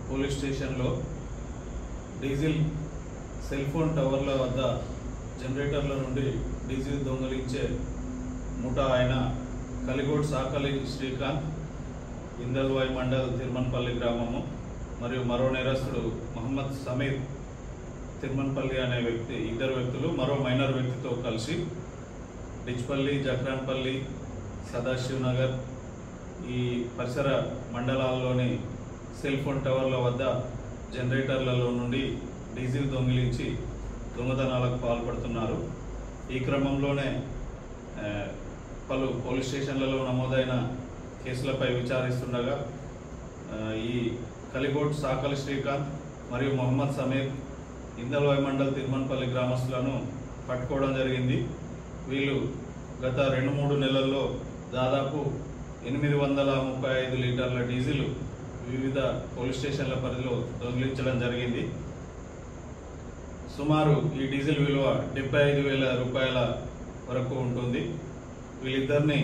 Police స్టేషన్లో diesel cell phone టవర్ల వద్ద జనరేటర్ల నుండి డీజిల్ దొంగిలించే ముఠా అయిన కలిగోడ్ సాకలి శ్రీకాంత్, ఇందల్వాయి మండల్ తిరుమన్పల్లి గ్రామము మరియు మరో నేరస్తుడు మహమ్మద్ సమీర్ తిరుమన్పల్లి అనే ఇద్దరు వ్యక్తులు మరో మైనర్ వ్యక్తితో కలిసి డిచ్పల్లి, జక్రాన్పల్లి, సదాశివ్ నగర్ ఈ పరిసర మండలాల్లోని సెల్ ఫోన్ టవర్ల వద్ద జనరేటర్లలో నుండి డీజిల్ దొంగిలించి దొంగతనాలకు పాల్పడుతున్నారు. ఈ క్రమంలోనే పలు పోలీస్ స్టేషన్లలో నమోదైన కేసులపై విచారిస్తుండగా ఈ కలిగోడ్ సాకలి శ్రీకాంత్ మరియు మహమ్మద్ సమీర్ ఇందల్వాయి మండల్ తిరుమన్పల్లి గ్రామస్తులను పట్టుకోవడం జరిగింది. వీళ్ళు గత 2-3 నెలల్లో దాదాపు 835 లీటర్ల డీజిల్ వివిధ పోలీస్ స్టేషన్ల పరిధిలో దొంగిలించడం జరిగింది. సుమారు ఈ డీజిల్ విలువ 75,000 రూపాయల వరకు ఉంటుంది. వీళ్ళిద్దరిని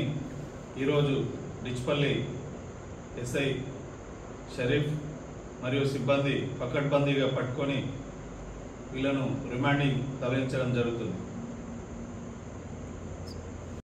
ఈరోజు డిచ్పల్లి ఎస్ఐ షరీఫ్ మరియు సిబ్బంది పకడ్బందీగా పట్టుకొని వీళ్ళను రిమాండింగ్ తరలించడం జరుగుతుంది.